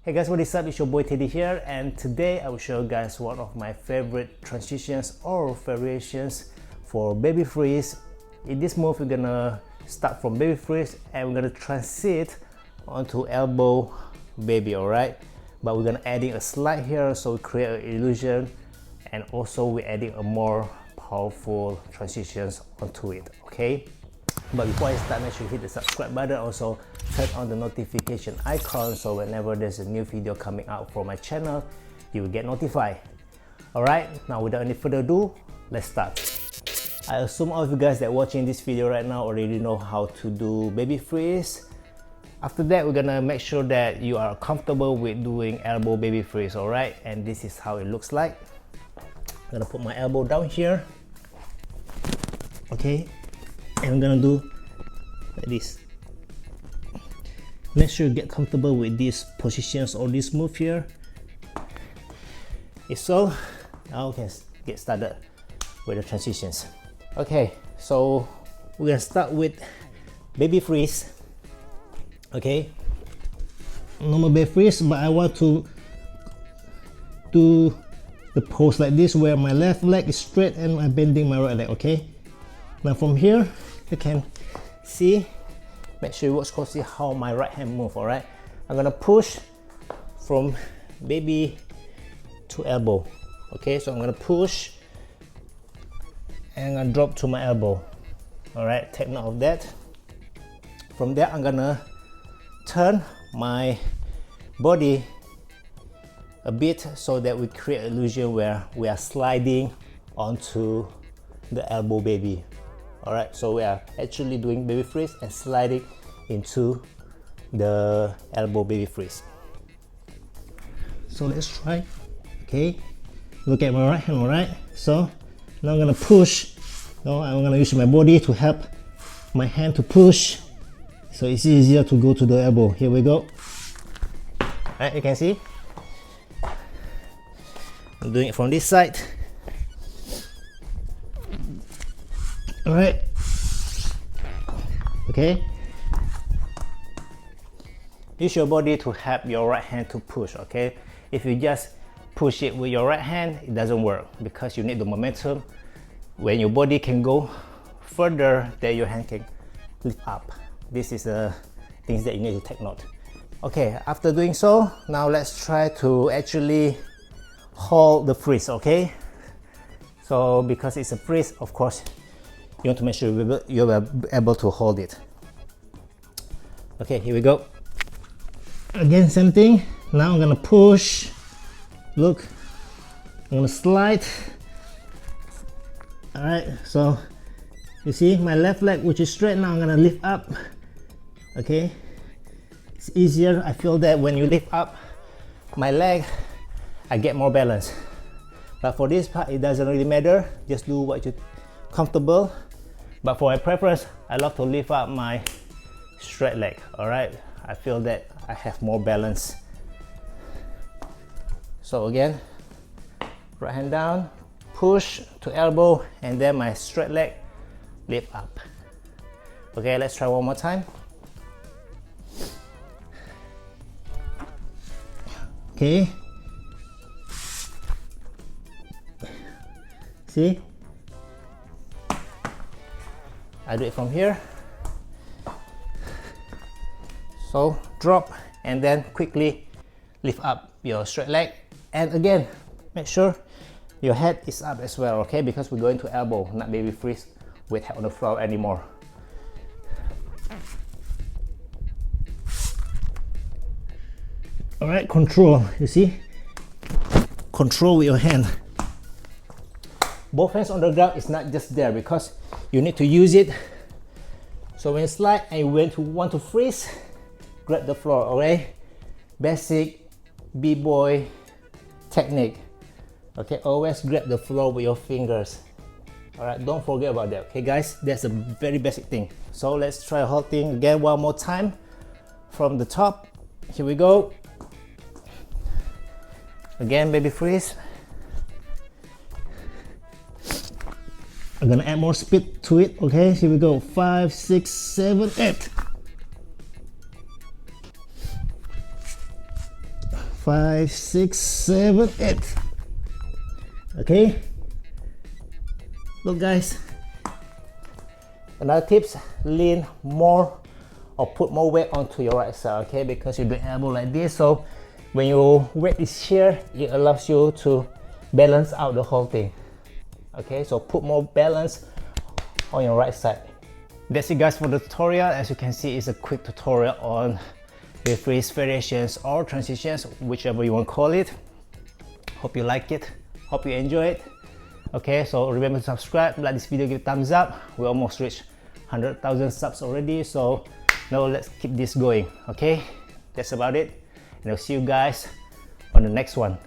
Hey guys, what is up? It's your boy Teddy here, and today I will show you guys one of my favorite transitions or variations for baby freeze. In this move, we're gonna start from baby freeze and we're gonna transit onto elbow baby, alright? But we're gonna adding a slide here so we create an illusion, and also we're adding a more powerful transitions onto it, okay? But before I start, make sure you hit the subscribe button, also turn on the notification icon so whenever there's a new video coming out from my channel, you will get notified. Alright, now without any further ado, let's start. I assume all of you guys that are watching this video right now already know how to do baby freeze. After that, we're gonna make sure that you are comfortable with doing elbow baby freeze, alright? And this is how it looks like. I'm gonna put my elbow down here. Okay, and I'm gonna do like this. Make sure you get comfortable with these positions or this move here. If so, now we can get started with the transitions. Okay, so we're gonna start with baby freeze. Okay, normal baby freeze, but I want to do the pose like this where my left leg is straight and I'm bending my right leg. Okay, now from here you can see, make sure you watch closely how my right hand move. All right, I'm gonna push from baby to elbow. Okay, so I'm gonna push and I'm gonna drop to my elbow. All right, take note of that. From there, I'm gonna turn my body a bit so that we create an illusion where we are sliding onto the elbow baby. Alright, so we are actually doing baby freeze and sliding into the elbow baby freeze. So let's try. Okay, look at my right hand, alright? So now I'm gonna push. Now I'm gonna use my body to help my hand to push, so it's easier to go to the elbow. Here we go. Alright, you can see I'm doing it from this side. Alright, okay, use your body to help your right hand to push. Okay, if you just push it with your right hand, it doesn't work because you need the momentum. When your body can go further, then your hand can lift up. This is the things that you need to take note. Okay, after doing so, now let's try to actually hold the freeze. Okay, so because it's a freeze, of course you want to make sure you're able to hold it. Okay, here we go. Again, same thing. Now I'm gonna push. Look, I'm gonna slide. Alright, so you see my left leg, which is straight, now I'm gonna lift up. Okay, it's easier. I feel that when you lift up my leg, I get more balance. But for this part, it doesn't really matter. Just do what you're comfortable. But for my preference, I love to lift up my straight leg. All right, I feel that I have more balance. So again, right hand down, push to elbow, and then my straight leg lift up. Okay, let's try one more time. Okay, see, I do it from here. So drop and then quickly lift up your straight leg, and again make sure your head is up as well. Okay, because we're going to elbow, not baby freeze with head on the floor anymore. All right, control. You see, control with your hand. Both hands on the ground is not just there because you need to use it. So when you slide and you want to freeze, grab the floor. Okay, basic b-boy technique. Okay, always grab the floor with your fingers. All right, don't forget about that. Okay guys, that's a very basic thing. So let's try the whole thing again one more time from the top. Here we go. Again, baby freeze. I'm gonna add more speed to it. Okay, here we go. 5, 6, 7, 8. 5, 6, 7, 8. Okay. Look guys. Another tips, lean more or put more weight onto your right side, okay? Because you do elbow like this, so when your weight is here, it allows you to balance out the whole thing. Okay, so put more balance on your right side. That's it guys for the tutorial. As you can see, it's a quick tutorial on the freeze variations or transitions, whichever you want to call it. Hope you like it, hope you enjoy it. Okay, so remember to subscribe, like this video, give it a thumbs up. We almost reached 100,000 subs already, so now let's keep this going. Okay, that's about it, and I'll see you guys on the next one.